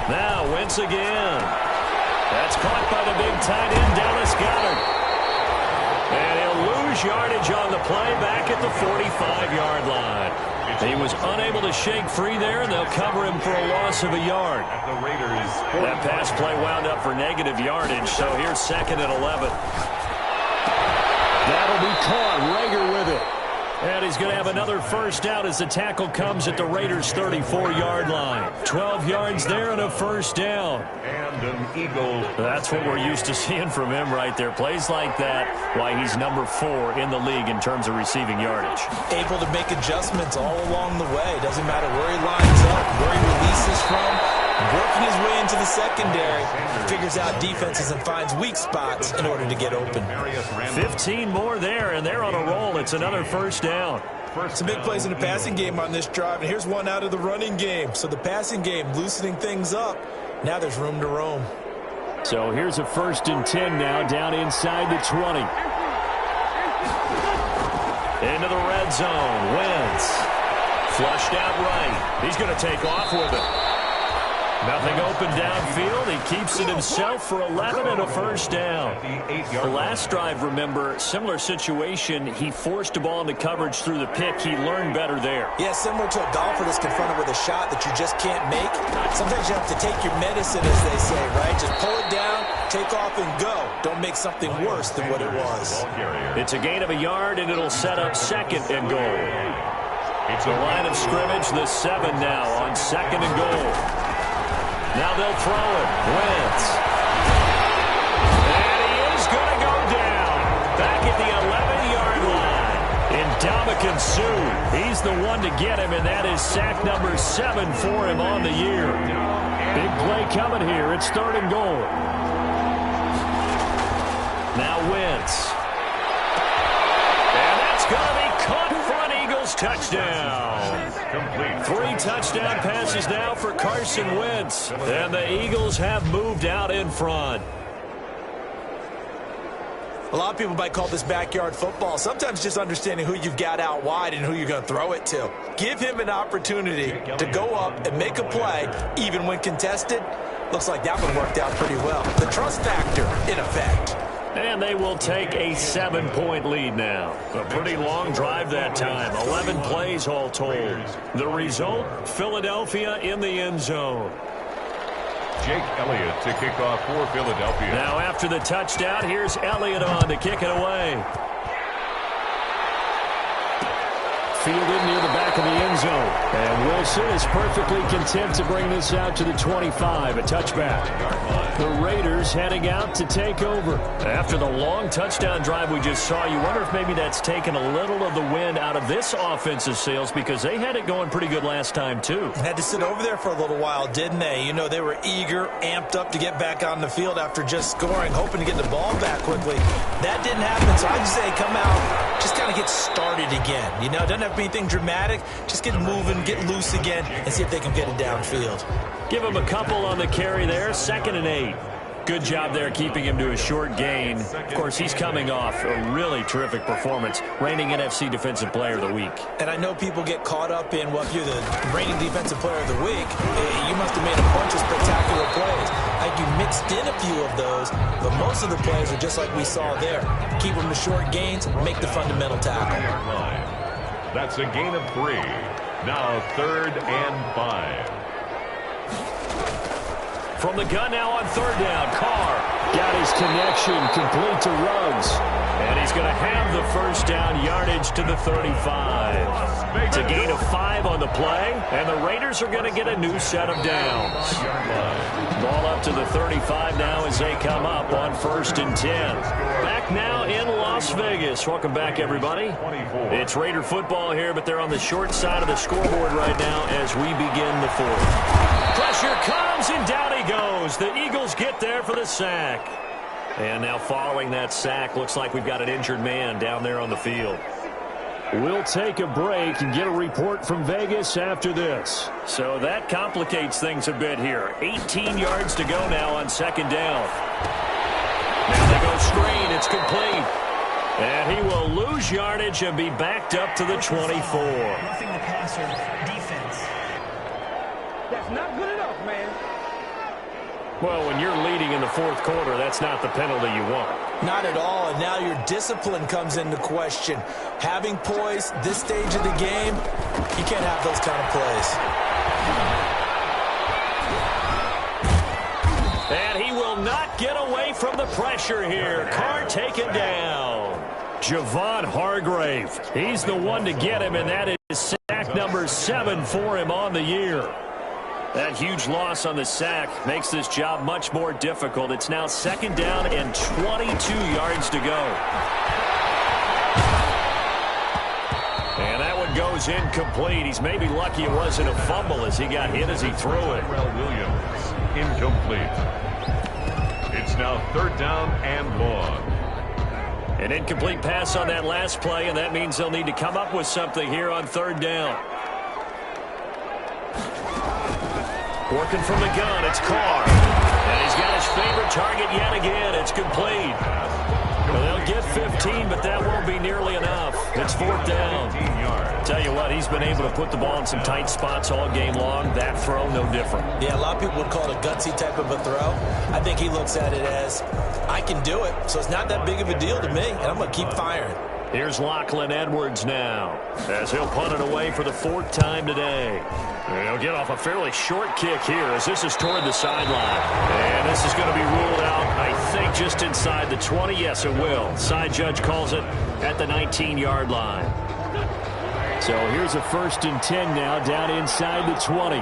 Now Wentz again. That's caught by the big tight end, Dallas Goedert. And he'll lose yardage on the play back at the 45-yard line. He was unable to shake free there, and they'll cover him for a loss of a yard. That pass play wound up for negative yardage, so here's 2nd and 11. That'll be caught. Rager with it. And he's going to have another 1st down as the tackle comes at the Raiders' 34-yard line. 12 yards there and a 1st down. And an Eagle. That's what we're used to seeing from him right there. Plays like that, why he's number 4 in the league in terms of receiving yardage. Able to make adjustments all along the way. Doesn't matter where he lines up, where he releases from. Working his way into the secondary, figures out defenses and finds weak spots in order to get open. 15 more there, and they're on a roll. It's another 1st down. Some big plays in the passing game on this drive, and here's one out of the running game. So the passing game loosening things up. Now there's room to roam. So here's a 1st and 10 now, down inside the 20. Into the red zone. Wentz. Flushed out right. He's going to take off with it. Nothing open downfield. He keeps it himself for 11 and a 1st down. The last drive, remember, similar situation. He forced a ball into coverage through the pick. He learned better there. Yeah, similar to a golfer that's confronted with a shot that you just can't make. Sometimes you have to take your medicine, as they say, right? Just pull it down, take off, and go. Don't make something worse than what it was. It's a gain of a yard, and it'll set up 2nd and goal. It's a line of scrimmage, the 7 now on 2nd and goal. Now they'll throw it. Wentz. And he is going to go down. Back at the 11-yard line. Ndamukong Suh. He's the one to get him, and that is sack number 7 for him on the year. Big play coming here. It's 3rd and goal. Now Wentz. And that's going to be caught for an Eagles touchdown. 3 touchdown passes now for Carson Wentz. And the Eagles have moved out in front. A lot of people might call this backyard football. Sometimes just understanding who you've got out wide and who you're going to throw it to. Give him an opportunity to go up and make a play, even when contested. Looks like that one worked out pretty well. The trust factor, in effect. And they will take a 7-point lead now. A pretty long drive that time. 11 plays all told. The result, Philadelphia in the end zone. Jake Elliott to kick off for Philadelphia. Now after the touchdown, here's Elliott on to kick it away. Fielded near the back of the end zone. And Wilson is perfectly content to bring this out to the 25, a touchback. The Raiders heading out to take over. After the long touchdown drive we just saw, you wonder if maybe that's taken a little of the wind out of this offensive sails because they had it going pretty good last time too. Had to sit over there for a little while, didn't they? You know, they were eager, amped up to get back on the field after just scoring, hoping to get the ball back quickly. That didn't happen, so I'd say come out, just kind of get started again. You know, it doesn't have to be anything dramatic. Just get moving, get loose again, and see if they can get it downfield. Give him a couple on the carry there, 2nd and 8. Good job there keeping him to a short gain. Of course, he's coming off a really terrific performance, reigning NFC Defensive Player of the Week. And I know people get caught up in, well, if you're the reigning Defensive Player of the Week, you must have made a bunch of spectacular plays. Like you mixed in a few of those, but most of the plays are just like we saw there. Keep them to short gains, make the fundamental tackle. That's a gain of 3. Now 3rd and 5. From the gun now on 3rd down, Carr got his connection complete to Ruggs. And he's going to have the first down yardage to the 35. It's a gain of 5 on the play, and the Raiders are going to get a new set of downs. Ball up to the 35 now as they come up on 1st and 10. Back now in Las Vegas. Welcome back, everybody. It's Raider football here, but they're on the short side of the scoreboard right now as we begin the 4th. Pressure comes, and down he goes. The Eagles get there for the sack. And now following that sack, looks like we've got an injured man down there on the field. We'll take a break and get a report from Vegas after this. So that complicates things a bit here. 18 yards to go now on 2nd down. Now they go screen. It's complete. And he will lose yardage and be backed up to the 24. Roughing the passer, defense. That's not good enough, man. Well, when you're leading in the 4th quarter, that's not the penalty you want. Not at all, and now your discipline comes into question. Having poise this stage of the game, you can't have those kind of plays. And he will not get away from the pressure here. Carr taken down. Javon Hargrave, he's the one to get him, and that is sack number 7 for him on the year. That huge loss on the sack makes this job much more difficult. It's now 2nd down and 22 yards to go. And that one goes incomplete. He's maybe lucky it wasn't a fumble as he got hit as he threw it. Williams, incomplete. It's now 3rd down and long. An incomplete pass on that last play, and that means they'll need to come up with something here on 3rd down. Working from the gun, it's Carr. And he's got his favorite target yet again. It's complete. Well, they'll get 15, but that won't be nearly enough. It's 4th down. Tell you what, he's been able to put the ball in some tight spots all game long. That throw, no different. Yeah, a lot of people would call it a gutsy type of a throw. I think he looks at it as, I can do it, so it's not that big of a deal to me, and I'm going to keep firing. Here's Lachlan Edwards now as he'll punt it away for the 4th time today. And he'll get off a fairly short kick here as this is toward the sideline. And this is going to be ruled out, I think, just inside the 20. Yes, it will. Side judge calls it at the 19-yard line. So here's a 1st and 10 now down inside the 20.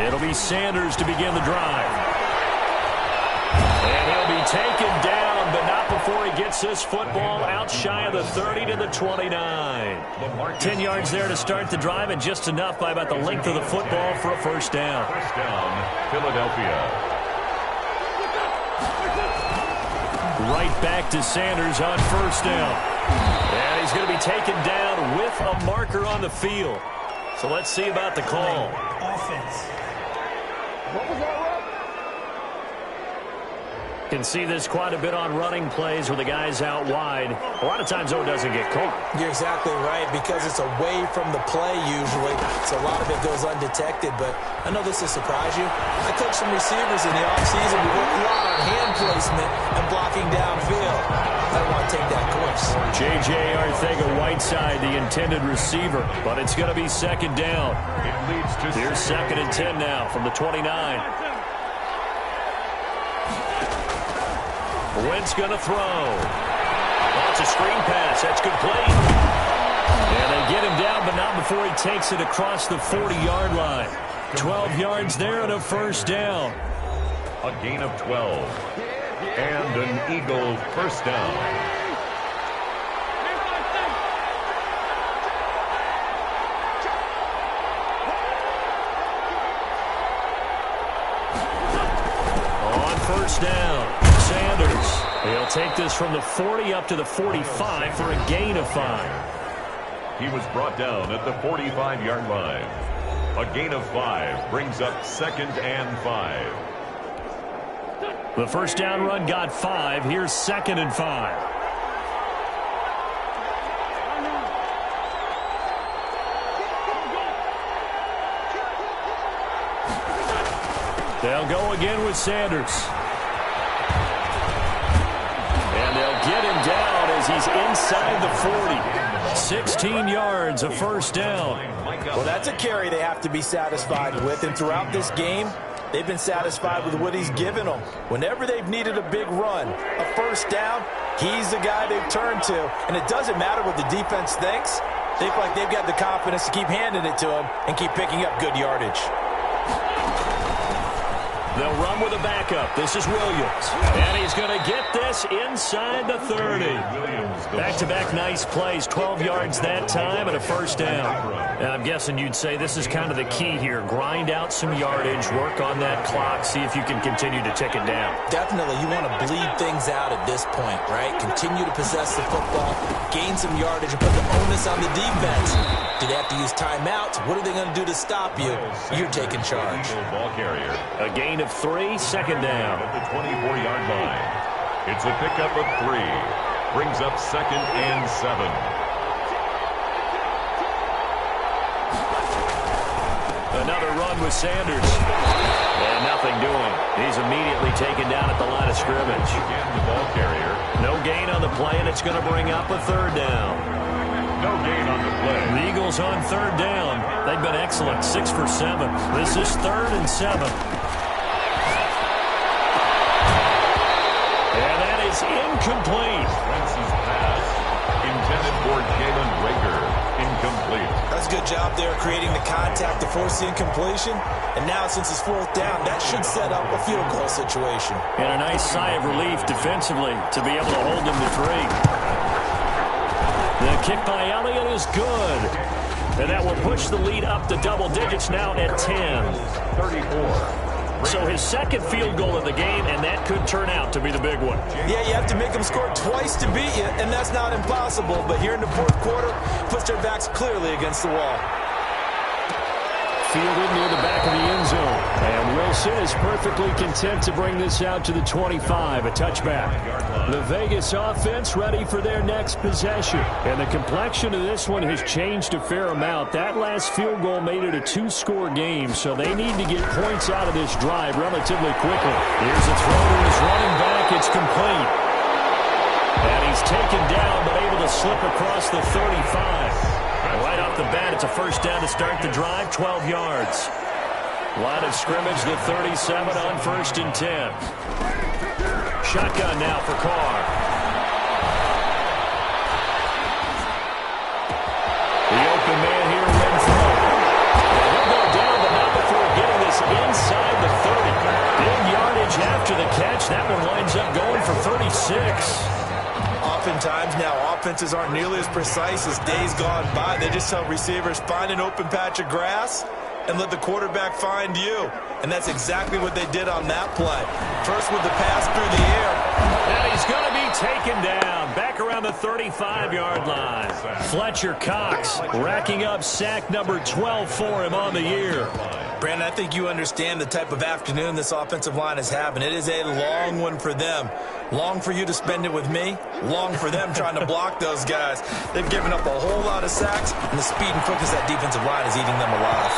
It'll be Sanders to begin the drive. And he'll be taken down, but not before he gets this football out shy of the 30 to the 29. 10 yards there to start the drive, and just enough by about the length of the football for a 1st down. 1st down, Philadelphia. Right back to Sanders on 1st down. And he's going to be taken down with a marker on the field. So let's see about the call. Offense. What was that, Rob? Can see this quite a bit on running plays where the guy's out wide. A lot of times, though, it doesn't get caught. You're exactly right, because it's away from the play usually, so a lot of it goes undetected. But I know this will surprise you. I coached some receivers in the offseason. We worked a lot on hand placement and blocking downfield. I want to take that course. J.J. Arcega-Whiteside, the intended receiver, but it's going to be second down. It leads to Here's 2nd and 10 now from the 29. Wentz going to throw. Lots of screen pass. That's complete. And they get him down, but not before he takes it across the 40-yard line. 12 yards there and a first down. a gain of 12. And an Eagle first down. On first down, Sanders. He'll take this from the 40 up to the 45 for a gain of 5. He was brought down at the 45-yard line. A gain of 5 brings up 2nd and 5. The first down run got 5. Here's 2nd and 5. They'll go again with Sanders. And they'll get him down as he's inside the 40. 16 yards, a first down. Well, that's a carry they have to be satisfied with. And throughout this game, they've been satisfied with what he's given them. Whenever they've needed a big run, a first down, he's the guy they've turned to. And it doesn't matter what the defense thinks. They feel like they've got the confidence to keep handing it to him and keep picking up good yardage. They'll run with a backup. This is Williams. And he's going to get this inside the 30. Back-to-back nice plays. 12 yards that time and a first down. And I'm guessing you'd say this is kind of the key here. Grind out some yardage. Work on that clock. See if you can continue to tick it down. Definitely. You want to bleed things out at this point, right? Continue to possess the football. Gain some yardage and put the onus on the defense. Do they have to use timeouts? What are they going to do to stop you? You're taking charge. Ball carrier. A gain of 3, second down. At the 24-yard line. It's a pickup of 3. Brings up 2nd and 7. Another run with Sanders. And nothing doing. He's immediately taken down at the line of scrimmage. Again, the ball carrier. No gain on the play, and it's going to bring up a third down. No gain on the play. The Eagles on third down. They've been excellent, 6 for 7. This is 3rd and 7. And that is incomplete. Wentz's pass intended for Jalen Rager. Incomplete. That's a good job there creating the contact to force the incompletion. And now since it's 4th down, that should set up a field goal situation. And a nice sigh of relief defensively to be able to hold them to 3. The kick by Elliott is good. And that will push the lead up to double digits now at 10. 34. So his second field goal of the game, and that could turn out to be the big one. Yeah, you have to make them score twice to beat you, and that's not impossible. But here in the 4th quarter, puts their backs clearly against the wall. Fielded near the back of the end zone. And Wilson is perfectly content to bring this out to the 25, a touchback. The Vegas offense ready for their next possession. And the complexion of this one has changed a fair amount. That last field goal made it a 2-score game, so they need to get points out of this drive relatively quickly. Here's a throw to his running back. It's complete. And he's taken down, but able to slip across the 35. Right off the bat, it's a first down to start the drive, 12 yards. Line of scrimmage, the 37 on 1st and 10. Shotgun now for Carr. The open man here, Renfro. He'll go down, but not before getting this inside the 30. Big yardage after the catch. That one winds up going for 36. Oftentimes now, offenses aren't nearly as precise as days gone by. They just tell receivers, find an open patch of grass and let the quarterback find you. And that's exactly what they did on that play. First with the pass through the air. And he's going to be taken down back around the 35-yard line. Fletcher Cox racking up sack number 12 for him on the year. Brandon, I think you understand the type of afternoon this offensive line is having. It is a long one for them. Long for you to spend it with me. Long for them trying to block those guys. They've given up a whole lot of sacks, and the speed and quickness of that defensive line is eating them alive.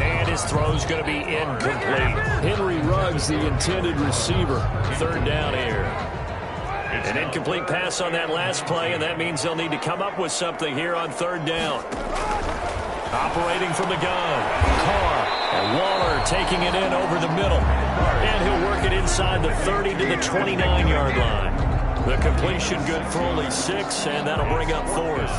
And his throw's going to be incomplete. Henry Ruggs, the intended receiver. Third down here. An incomplete pass on that last play, and that means they'll need to come up with something here on third down. Operating from the gun, Carr, and Waller taking it in over the middle. And he'll work it inside the 30 to the 29-yard line. The completion good for only 6, and that'll bring up fourth.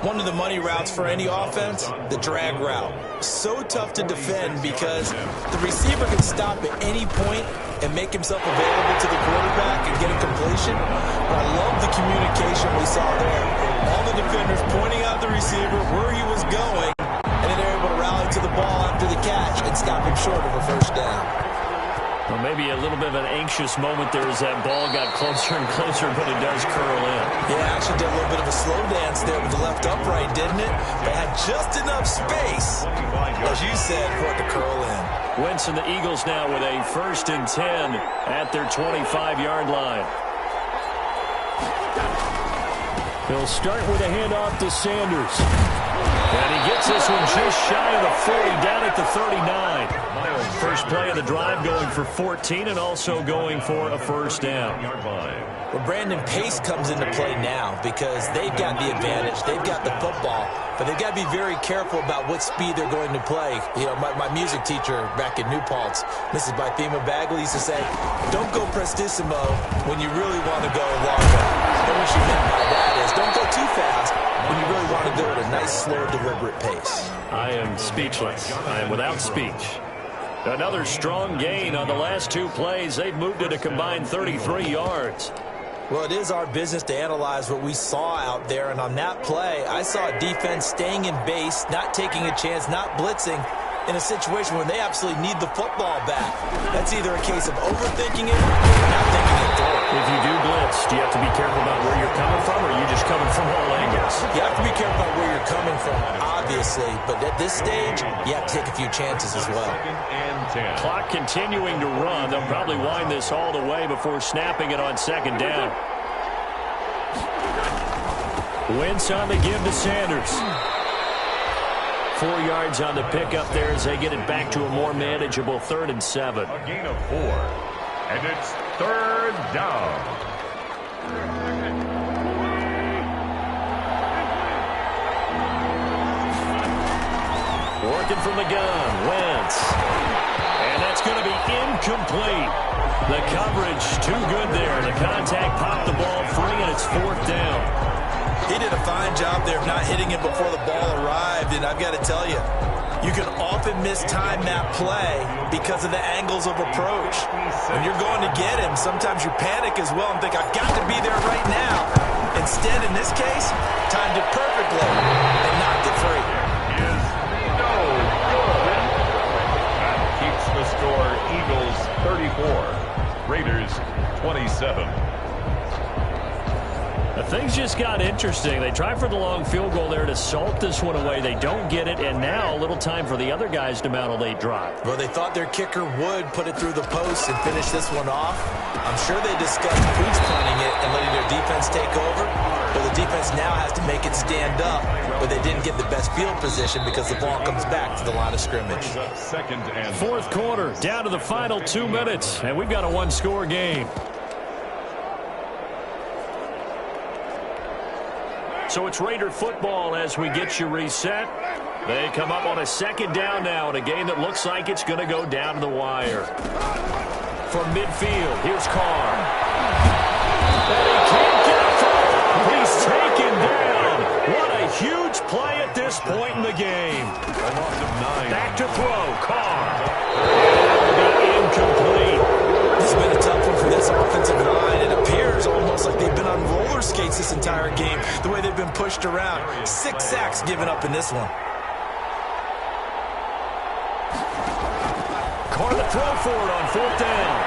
One of the money routes for any offense, the drag route. So tough to defend because the receiver can stop at any point and make himself available to the quarterback and get a completion. But I love the communication we saw there. All the defenders pointing out the receiver where he was going, and then they're able to rally to the ball after the catch and stop him short of a first down. Well, maybe a little bit of an anxious moment there as that ball got closer and closer, but it does curl in. Yeah, actually did a little bit of a slow dance there with the left upright, didn't it? But had just enough space, as you said, for it to curl in. Wentz and the Eagles now with a 1st and 10 at their 25-yard line. He'll start with a handoff to Sanders. And he gets this one just shy of the 40, down at the 39. First play of the drive going for 14 and also going for a first down. Well, Brandon, pace comes into play now because they've got the advantage. They've got the football, but they've got to be very careful about what speed they're going to play. You know, my music teacher back in New Paltz, Mrs. Bythema Bagley, used to say, don't go prestissimo when you really want to go longer. And what she meant by that is don't go too fast when you really want to go at a nice, slow, deliberate pace. I am speechless. I am without speech. Another strong gain on the last 2 plays. They've moved it a combined 33 yards. Well, it is our business to analyze what we saw out there, and on that play, I saw a defense staying in base, not taking a chance, not blitzing, in a situation where they absolutely need the football back. That's either a case of overthinking it or not thinking it through. If you do blitz, do you have to be careful about where you're coming from, or are you just coming from all angles? You have to be careful about where you're coming from, obviously, but at this stage, you have to take a few chances as well. Clock continuing to run. They'll probably wind this all the way before snapping it on 2nd down. Wentz on the give to Sanders. 4 yards on the pickup there as they get it back to a more manageable 3rd and 7. A gain of 4, and it's 3rd down. Working from the gun, Wentz. And that's going to be incomplete. The coverage too good there. The contact popped the ball free, and it's 4th down. He did a fine job there of not hitting it before the ball arrived, and I've got to tell you, you can often mistime that play because of the angles of approach. When you're going to get him, sometimes you panic as well and think, I've got to be there right now. Instead, in this case, timed it perfectly and knocked it free. Is no good. That keeps the score Eagles 34, Raiders 27. Things just got interesting. They try for the long field goal there to salt this one away. They don't get it, and now a little time for the other guys to mount a late drive. Well, they thought their kicker would put it through the post and finish this one off. I'm sure they discussed pooch punting it and letting their defense take over. But the defense now has to make it stand up, but they didn't get the best field position because the ball comes back to the line of scrimmage. 4th quarter, down to the final 2 minutes, and we've got a 1-score game. So it's Raider football as we get you reset. They come up on a 2nd down now in a game that looks like it's going to go down to the wire. From midfield, here's Carr. And he can't get a throw. He's taken down. What a huge play at this point in the game. Back to throw, Carr. Incomplete. This has been a tough one for this offensive line. It appears almost like they've been on roller skates this entire game, the way they've been pushed around. 6 sacks given up in this one. Carr the throw for it on 4th down.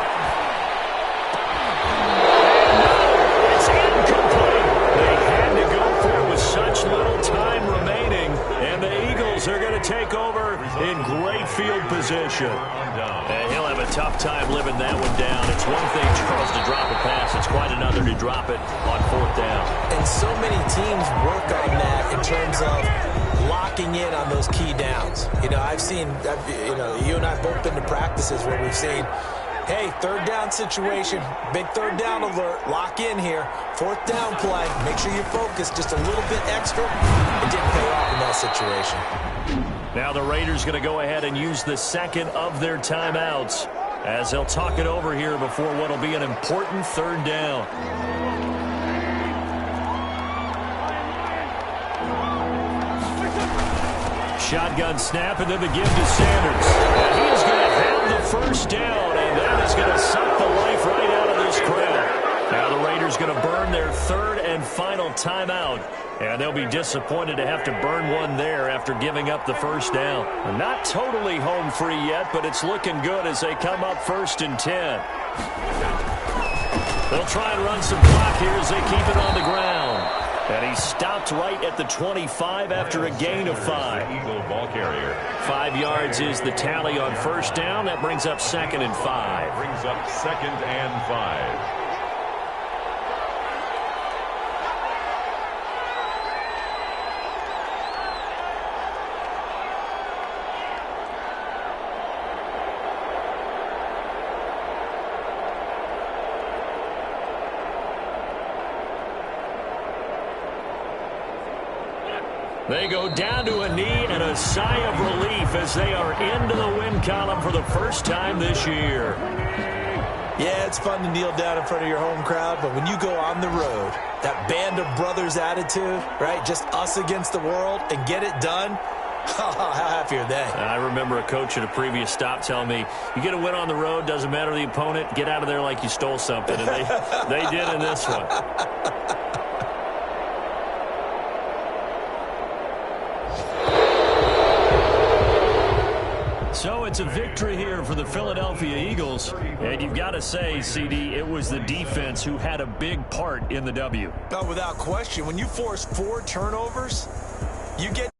It's incomplete. They had to go for it with such little time remaining, and the Eagles Eagles are going to take over in great field position. And he'll have a tough time living that one down. It's one thing, Charles, to drop a pass. It's quite another to drop it on 4th down. And so many teams work on that in terms of locking in on those key downs. I've seen, you and I have both been to practices where we've seen, hey, 3rd down situation, big 3rd down alert, lock in here, 4th down play, make sure you focus just a little bit extra. It didn't pay off in that situation. Now the Raiders going to go ahead and use the second of their timeouts as they'll talk it over here before what will be an important 3rd down. Shotgun snap, and then the give to Sanders. And he is going to have the 1st down, and that is going to suck the life right out of this crowd. Now the Raiders going to burn their 3rd and final timeout, and they'll be disappointed to have to burn one there after giving up the 1st down. They're not totally home free yet, but it's looking good as they come up 1st and 10. They'll try and run some clock here as they keep it on the ground. And he stopped right at the 25 after a gain of 5. Eagle ball carrier. 5 yards is the tally on 1st down. That brings up 2nd and 5. Brings up 2nd and 5. They go down to a knee and a sigh of relief as they are into the win column for the first time this year. Yeah, it's fun to kneel down in front of your home crowd, but when you go on the road, that band of brothers attitude, right, just us against the world, and get it done, how happy are they? I remember a coach at a previous stop telling me, you get a win on the road, doesn't matter the opponent, get out of there like you stole something. And they did in this one. So it's a victory here for the Philadelphia Eagles. And you've got to say, CD, it was the defense who had a big part in the W. No, without question. When you force 4 turnovers, you get